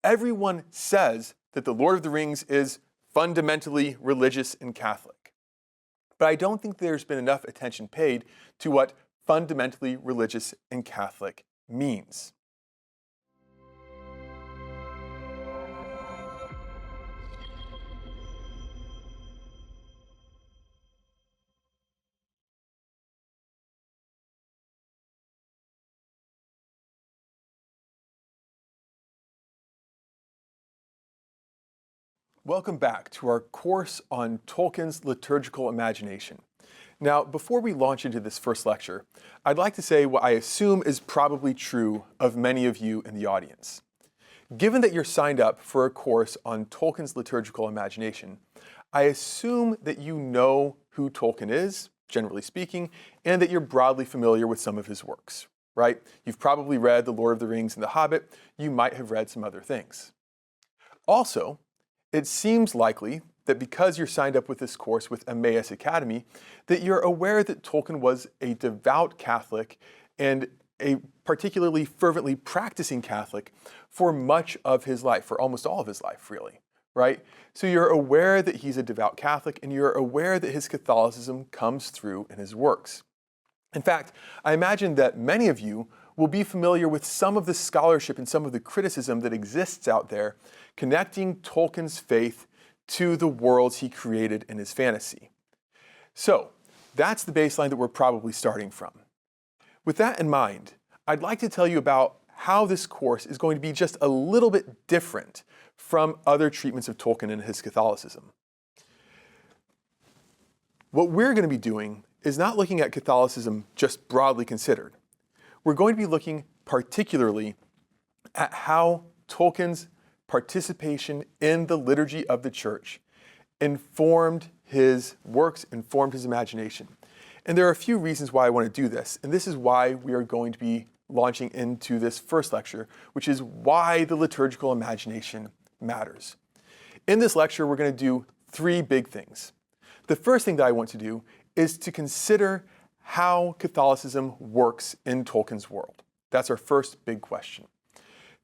Everyone says that The Lord of the Rings is fundamentally religious and Catholic. But I don't think there's been enough attention paid to what fundamentally religious and Catholic means. Welcome back to our course on Tolkien's liturgical imagination. Now, before we launch into this first lecture, I'd like to say what I assume is probably true of many of you in the audience. Given that you're signed up for a course on Tolkien's liturgical imagination, I assume that you know who Tolkien is, generally speaking, and that you're broadly familiar with some of his works, right? You've probably read The Lord of the Rings and The Hobbit. You might have read some other things. Also, it seems likely that because you're signed up with this course with Emmaus Academy, that you're aware that Tolkien was a devout Catholic and a particularly fervently practicing Catholic for much of his life, for almost all of his life, really, right? So you're aware that he's a devout Catholic, and you're aware that his Catholicism comes through in his works. In fact, I imagine that many of you will be familiar with some of the scholarship and some of the criticism that exists out there connecting Tolkien's faith to the worlds he created in his fantasy. So that's the baseline that we're probably starting from. With that in mind, I'd like to tell you about how this course is going to be just a little bit different from other treatments of Tolkien and his Catholicism. What we're going to be doing is not looking at Catholicism just broadly considered. We're going to be looking particularly at how Tolkien's participation in the liturgy of the church informed his works, informed his imagination. And there are a few reasons why I want to do this, and this is why we are going to be launching into this first lecture, which is why the liturgical imagination matters. In this lecture, we're going to do three big things. The first thing that I want to do is to consider how Catholicism works in Tolkien's world. That's our first big question.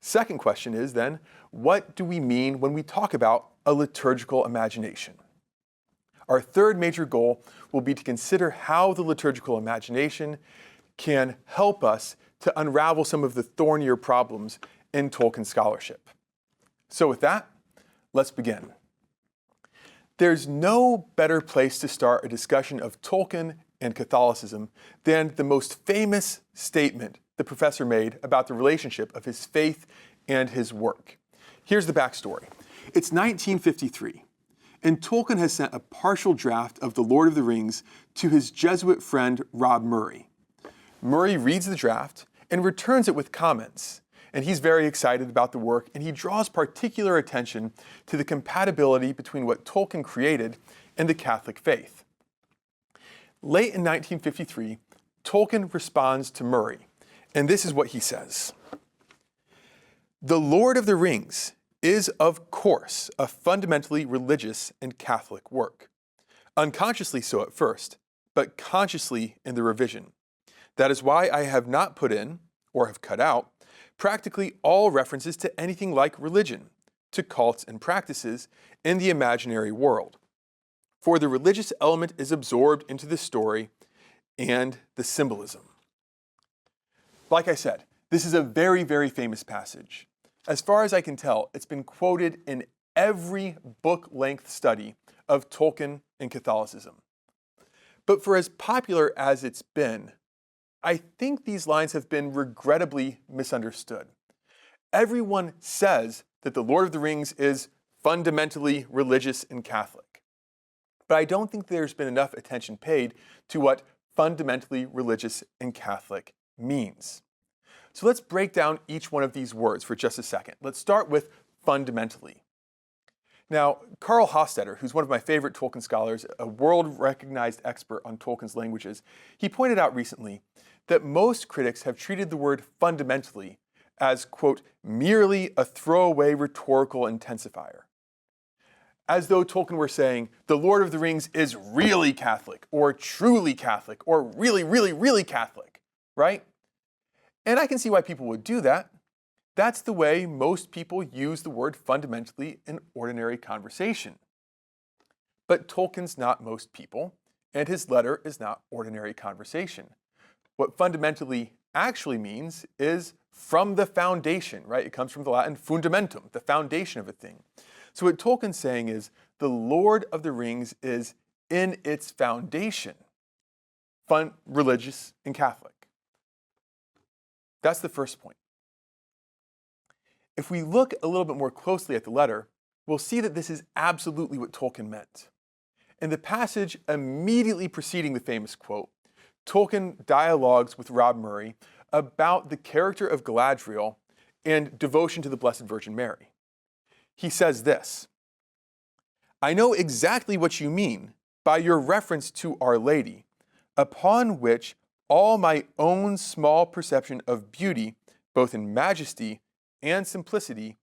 Second question is then, what do we mean when we talk about a liturgical imagination? Our third major goal will be to consider how the liturgical imagination can help us to unravel some of the thornier problems in Tolkien scholarship. So with that, let's begin. There's no better place to start a discussion of Tolkien and Catholicism than the most famous statement the professor made about the relationship of his faith and his work. Here's the backstory. It's 1953, and Tolkien has sent a partial draft of The Lord of the Rings to his Jesuit friend Rob Murray. Murray reads the draft and returns it with comments, and he's very excited about the work, and he draws particular attention to the compatibility between what Tolkien created and the Catholic faith. Late in 1953, Tolkien responds to Murray, and this is what he says. The Lord of the Rings is, of course, a fundamentally religious and Catholic work. Unconsciously so at first, but consciously in the revision. That is why I have not put in, or have cut out, practically all references to anything like religion, to cults and practices in the imaginary world. For the religious element is absorbed into the story and the symbolism. Like I said, this is a very, very famous passage. As far as I can tell, it's been quoted in every book-length study of Tolkien and Catholicism. But for as popular as it's been, I think these lines have been regrettably misunderstood. Everyone says that The Lord of the Rings is fundamentally religious and Catholic. But I don't think there's been enough attention paid to what fundamentally religious and Catholic means. So let's break down each one of these words for just a second. Let's start with fundamentally. Now, Karl Hofstadter, who's one of my favorite Tolkien scholars, a world-recognized expert on Tolkien's languages, he pointed out recently that most critics have treated the word fundamentally as, quote, merely a throwaway rhetorical intensifier. As though Tolkien were saying, The Lord of the Rings is really Catholic, or truly Catholic, or really, really, really Catholic, right? And I can see why people would do that. That's the way most people use the word fundamentally in ordinary conversation. But Tolkien's not most people, and his letter is not ordinary conversation. What fundamentally actually means is from the foundation, right? It comes from the Latin fundamentum, the foundation of a thing. So what Tolkien's saying is the Lord of the Rings is in its foundation, religious and Catholic. That's the first point. If we look a little bit more closely at the letter, we'll see that this is absolutely what Tolkien meant. In the passage immediately preceding the famous quote, Tolkien dialogues with Rob Murray about the character of Galadriel and devotion to the Blessed Virgin Mary. He says this, "I know exactly what you mean by your reference to Our Lady, upon which all my own small perception of beauty, both in majesty and simplicity,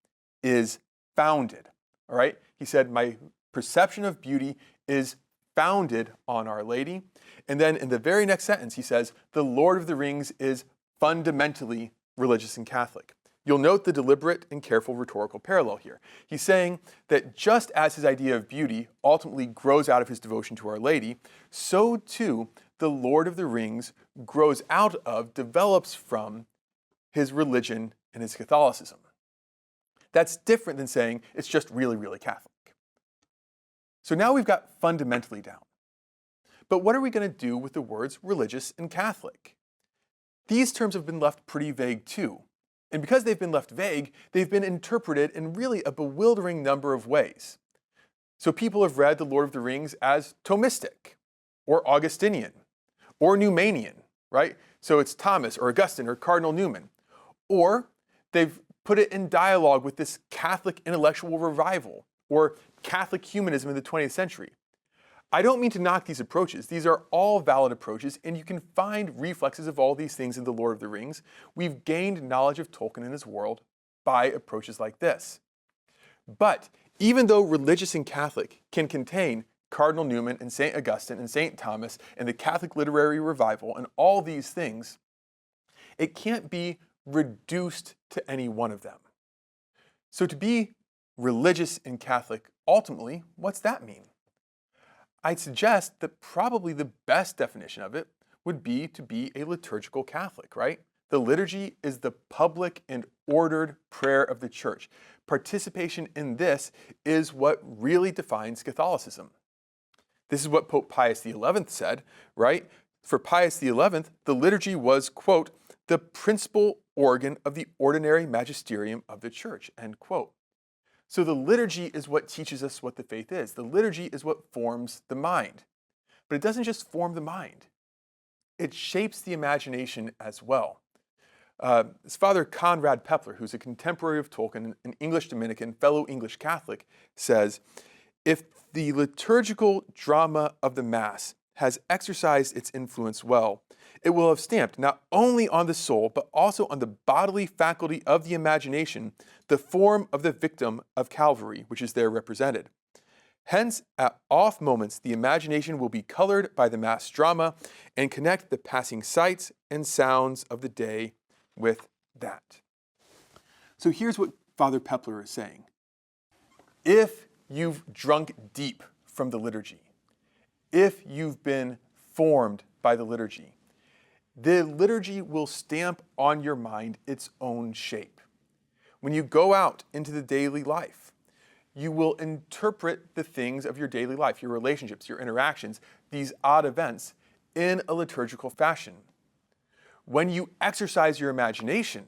is founded." All right? He said, my perception of beauty is founded on Our Lady. And then in the very next sentence, he says, the Lord of the Rings is fundamentally religious and Catholic. You'll note the deliberate and careful rhetorical parallel here. He's saying that just as his idea of beauty ultimately grows out of his devotion to Our Lady, so too the Lord of the Rings grows out of, develops from his religion and his Catholicism. That's different than saying it's just really, really Catholic. So now we've got fundamentally down. But what are we going to do with the words religious and Catholic? These terms have been left pretty vague too. And because they've been left vague, they've been interpreted in really a bewildering number of ways. So people have read The Lord of the Rings as Thomistic, or Augustinian, or Newmanian, right? So it's Thomas or Augustine or Cardinal Newman. Or they've put it in dialogue with this Catholic intellectual revival, or Catholic humanism in the 20th century. I don't mean to knock these approaches. These are all valid approaches, and you can find reflexes of all these things in The Lord of the Rings. We've gained knowledge of Tolkien and his world by approaches like this. But even though religious and Catholic can contain Cardinal Newman and St. Augustine and St. Thomas and the Catholic literary revival and all these things, it can't be reduced to any one of them. So to be religious and Catholic, ultimately, what's that mean? I'd suggest that probably the best definition of it would be to be a liturgical Catholic, right? The liturgy is the public and ordered prayer of the church. Participation in this is what really defines Catholicism. This is what Pope Pius XI said, right? For Pius XI, the liturgy was, quote, the principal organ of the ordinary magisterium of the church, end quote. So the liturgy is what teaches us what the faith is. The liturgy is what forms the mind. But it doesn't just form the mind. It shapes the imagination as well. As Father Conrad Pepler, who's a contemporary of Tolkien, an English Dominican, fellow English Catholic, says, if the liturgical drama of the Mass has exercised its influence well, it will have stamped not only on the soul, but also on the bodily faculty of the imagination, the form of the victim of Calvary, which is there represented. Hence, at off moments, the imagination will be colored by the Mass drama and connect the passing sights and sounds of the day with that. So here's what Father Pepler is saying. If you've drunk deep from the liturgy, if you've been formed by the liturgy will stamp on your mind its own shape. When you go out into the daily life, you will interpret the things of your daily life, your relationships, your interactions, these odd events, in a liturgical fashion. When you exercise your imagination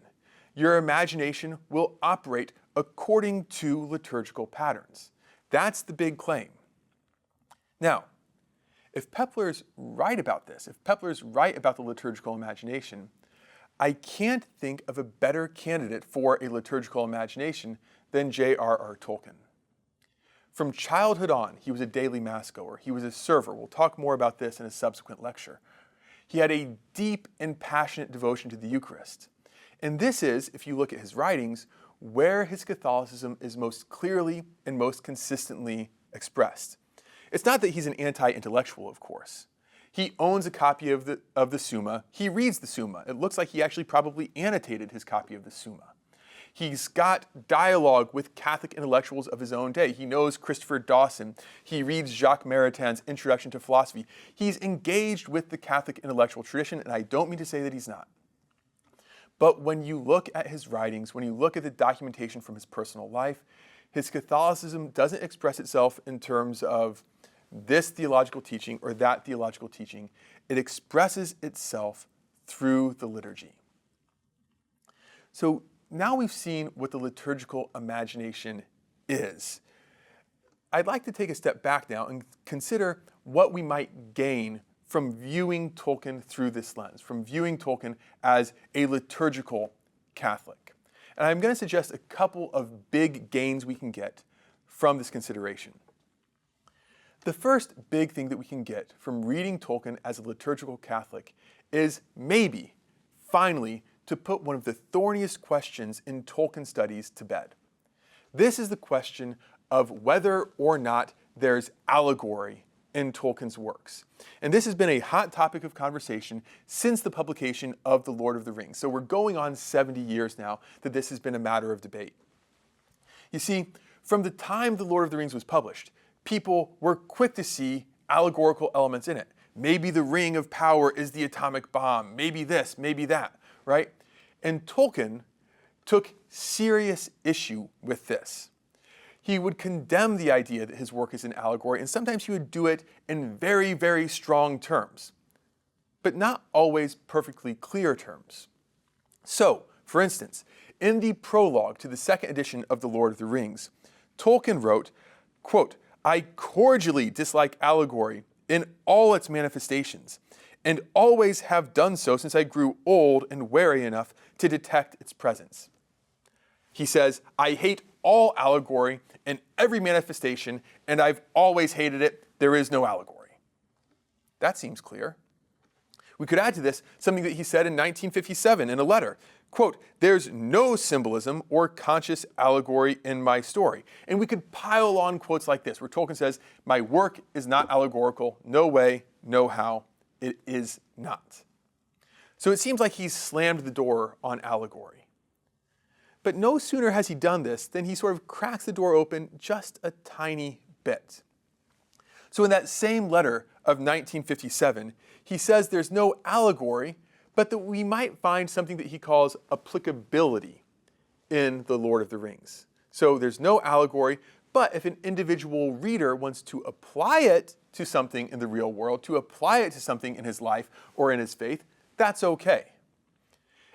will operate according to liturgical patterns. That's the big claim. Now, if Pepler's right about this, if Pepler's right about the liturgical imagination, I can't think of a better candidate for a liturgical imagination than J.R.R. Tolkien. From childhood on, he was a daily Mass goer. He was a server. We'll talk more about this in a subsequent lecture. He had a deep and passionate devotion to the Eucharist. And this is, if you look at his writings, where his Catholicism is most clearly and most consistently expressed. It's not that he's an anti-intellectual, of course. He owns a copy of the Summa. He reads the Summa. It looks like he actually probably annotated his copy of the Summa. He's got dialogue with Catholic intellectuals of his own day. He knows Christopher Dawson. He reads Jacques Maritain's Introduction to Philosophy. He's engaged with the Catholic intellectual tradition, and I don't mean to say that he's not. But when you look at his writings, when you look at the documentation from his personal life, his Catholicism doesn't express itself in terms of this theological teaching or that theological teaching. It expresses itself through the liturgy. So now we've seen what the liturgical imagination is. I'd like to take a step back now and consider what we might gain from viewing Tolkien through this lens, from viewing Tolkien as a liturgical Catholic. And I'm going to suggest a couple of big gains we can get from this consideration. The first big thing that we can get from reading Tolkien as a liturgical Catholic is maybe, finally, to put one of the thorniest questions in Tolkien studies to bed. This is the question of whether or not there's allegory in Tolkien's works. And this has been a hot topic of conversation since the publication of The Lord of the Rings. So we're going on 70 years now that this has been a matter of debate. You see, from the time The Lord of the Rings was published, people were quick to see allegorical elements in it. Maybe the ring of power is the atomic bomb, maybe this, maybe that, right? And Tolkien took serious issue with this. He would condemn the idea that his work is an allegory, and sometimes he would do it in very, very strong terms, but not always perfectly clear terms. So, for instance, in the prologue to the second edition of The Lord of the Rings, Tolkien wrote, quote, "I cordially dislike allegory in all its manifestations, and always have done so since I grew old and wary enough to detect its presence." He says, "I hate all allegory in every manifestation, and I've always hated it. There is no allegory." That seems clear. We could add to this something that he said in 1957 in a letter, quote, "There's no symbolism or conscious allegory in my story." And we could pile on quotes like this, where Tolkien says, "My work is not allegorical, no way, no how, it is not." So it seems like he's slammed the door on allegory. But no sooner has he done this than he sort of cracks the door open just a tiny bit. So in that same letter of 1957, he says there's no allegory, but that we might find something that he calls applicability in The Lord of the Rings. So there's no allegory, but if an individual reader wants to apply it to something in the real world, to apply it to something in his life or in his faith, that's okay.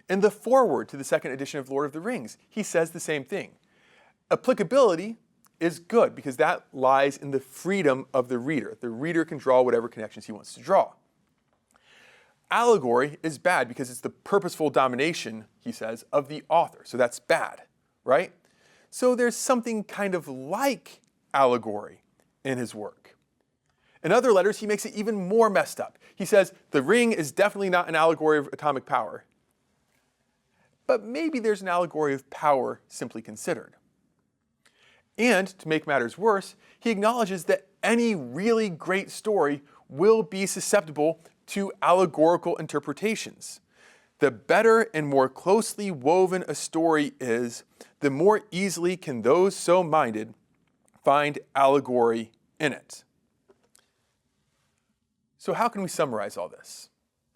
In the foreword to the second edition of Lord of the Rings, he says the same thing. Applicability is good because that lies in the freedom of the reader. The reader can draw whatever connections he wants to draw. Allegory is bad because it's the purposeful domination, he says, of the author. So that's bad, right? So there's something kind of like allegory in his work. In other letters, he makes it even more messed up. He says, the ring is definitely not an allegory of atomic power. But maybe there's an allegory of power simply considered. And to make matters worse, he acknowledges that any really great story will be susceptible to allegorical interpretations. The better and more closely woven a story is, the more easily can those so minded find allegory in it. So how can we summarize all this?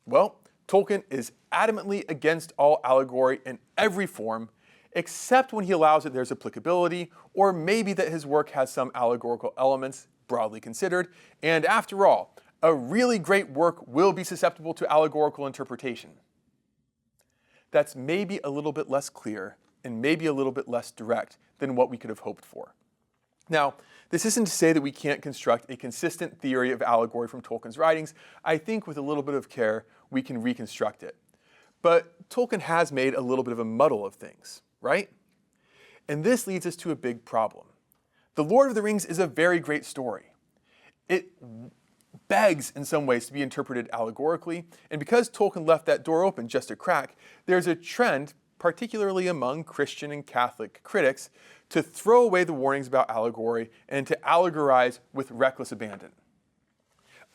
Well, Tolkien is adamantly against all allegory in every form, except when he allows that there's applicability, or maybe that his work has some allegorical elements, broadly considered. And after all, a really great work will be susceptible to allegorical interpretation. That's maybe a little bit less clear and maybe a little bit less direct than what we could have hoped for. Now, this isn't to say that we can't construct a consistent theory of allegory from Tolkien's writings. I think with a little bit of care, we can reconstruct it. But Tolkien has made a little bit of a muddle of things, right? And this leads us to a big problem. The Lord of the Rings is a very great story. It begs in some ways to be interpreted allegorically, and because Tolkien left that door open just a crack, there's a trend, particularly among Christian and Catholic critics, to throw away the warnings about allegory and to allegorize with reckless abandon.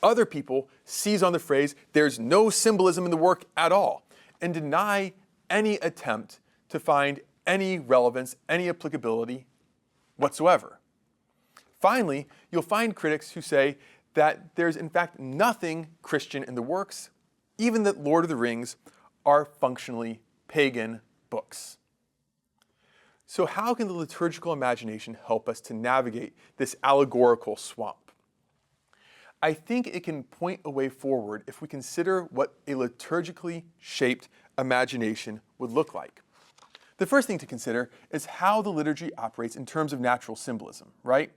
Other people seize on the phrase, "there's no symbolism in the work at all," and deny any attempt to find any relevance, any applicability whatsoever. Finally, you'll find critics who say that there's in fact nothing Christian in the works, even that Lord of the Rings are functionally pagan books. So how can the liturgical imagination help us to navigate this allegorical swamp? I think it can point a way forward if we consider what a liturgically shaped imagination would look like. The first thing to consider is how the liturgy operates in terms of natural symbolism, right?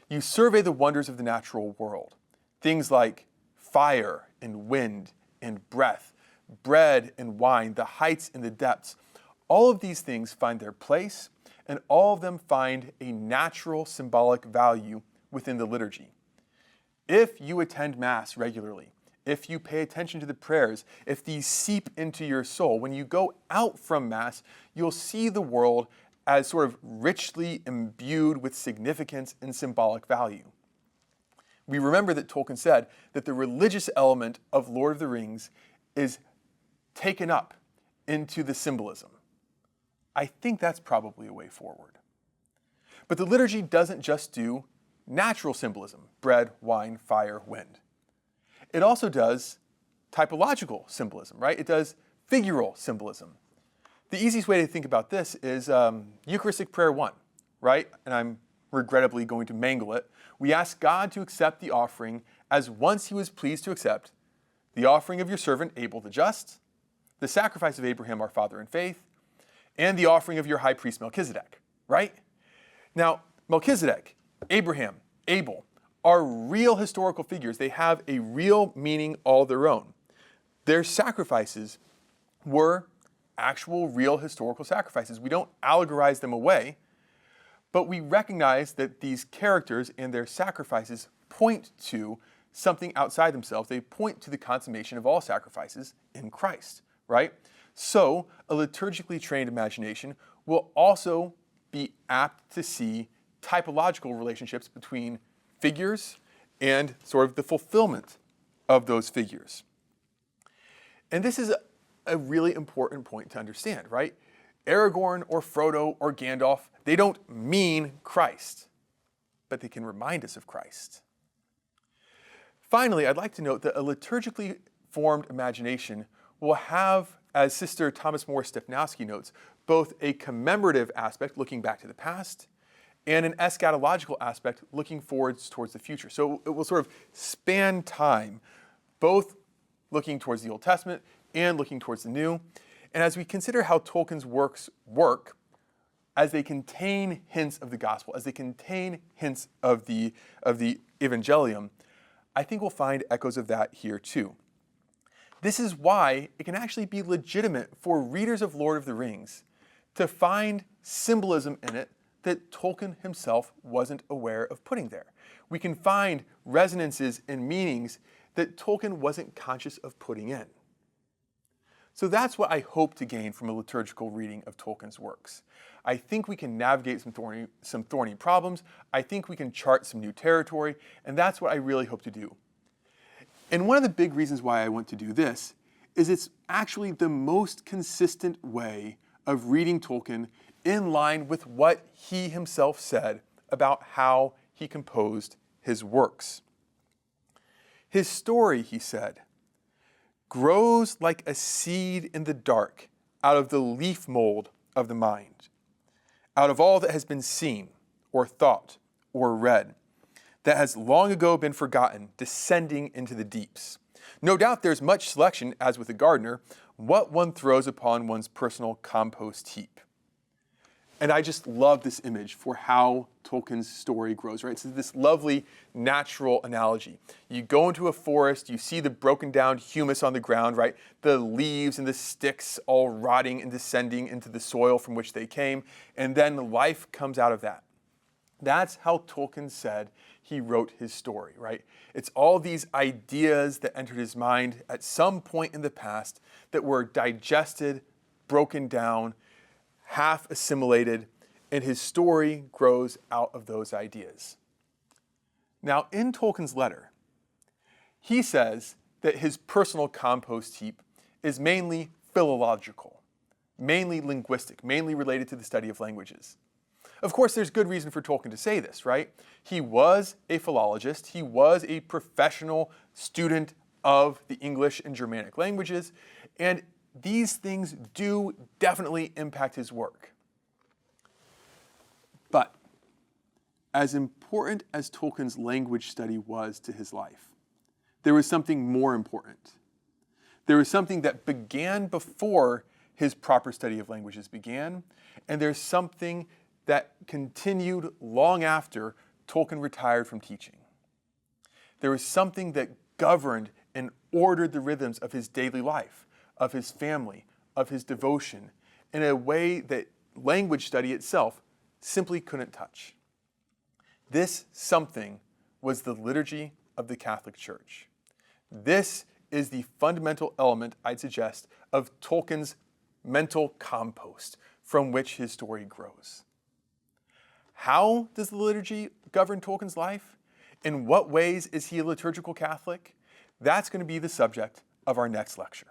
You survey the wonders of the natural world. Things like fire and wind and breath, bread and wine, the heights and the depths. All of these things find their place, and all of them find a natural symbolic value within the liturgy. If you attend Mass regularly, if you pay attention to the prayers, if these seep into your soul, when you go out from Mass, you'll see the world as sort of richly imbued with significance and symbolic value. We remember that Tolkien said that the religious element of Lord of the Rings is taken up into the symbolism. I think that's probably a way forward. But the liturgy doesn't just do natural symbolism, bread, wine, fire, wind. It also does typological symbolism, right? It does figural symbolism. The easiest way to think about this is Eucharistic Prayer 1, right? And I'm regrettably going to mangle it. We ask God to accept the offering as once he was pleased to accept the offering of your servant Abel the just, the sacrifice of Abraham our father in faith, and the offering of your high priest Melchizedek, right? Now, Melchizedek, Abraham, Abel are real historical figures. They have a real meaning all their own. Their sacrifices were actual, real historical sacrifices. We don't allegorize them away, but we recognize that these characters and their sacrifices point to something outside themselves. They point to the consummation of all sacrifices in Christ, right? So a liturgically trained imagination will also be apt to see typological relationships between figures and sort of the fulfillment of those figures. And this is a really important point to understand, right? Aragorn or Frodo or Gandalf, they don't mean Christ, but they can remind us of Christ. Finally, I'd like to note that a liturgically formed imagination will have, as Sister Thomas Moore Stepnowski notes, both a commemorative aspect, looking back to the past, and an eschatological aspect, looking forwards towards the future. So it will sort of span time, both looking towards the Old Testament and looking towards the New. And as we consider how Tolkien's works work, as they contain hints of the gospel, as they contain hints of the evangelium, I think we'll find echoes of that here too. This is why it can actually be legitimate for readers of Lord of the Rings to find symbolism in it that Tolkien himself wasn't aware of putting there. We can find resonances and meanings that Tolkien wasn't conscious of putting in. So that's what I hope to gain from a liturgical reading of Tolkien's works. I think we can navigate some thorny problems. I think we can chart some new territory, and that's what I really hope to do. And one of the big reasons why I want to do this is it's actually the most consistent way of reading Tolkien in line with what he himself said about how he composed his works. His story, he said, grows like a seed in the dark out of the leaf mold of the mind, out of all that has been seen or thought or read, that has long ago been forgotten, descending into the deeps. No doubt there's much selection, as with a gardener, what one throws upon one's personal compost heap. And I just love this image for how Tolkien's story grows, right? So this lovely natural analogy. You go into a forest, you see the broken down humus on the ground, right? The leaves and the sticks all rotting and descending into the soil from which they came, and then life comes out of that. That's how Tolkien said he wrote his story, right? It's all these ideas that entered his mind at some point in the past that were digested, broken down, half assimilated, and his story grows out of those ideas. Now, in Tolkien's letter, he says that his personal compost heap is mainly philological. mainly linguistic, mainly related to the study of languages. Of course, there's good reason for Tolkien to say this, right? He was a philologist. He was a professional student of the English and Germanic languages, and these things do definitely impact his work. But as important as Tolkien's language study was to his life, there was something more important. There was something that began before his proper study of languages began, and there's something that continued long after Tolkien retired from teaching. There was something that governed and ordered the rhythms of his daily life, of his family, of his devotion, in a way that language study itself simply couldn't touch. This something was the liturgy of the Catholic Church. This is the fundamental element, I'd suggest, of Tolkien's mental compost from which his story grows. How does the liturgy govern Tolkien's life? In what ways is he a liturgical Catholic? That's going to be the subject of our next lecture.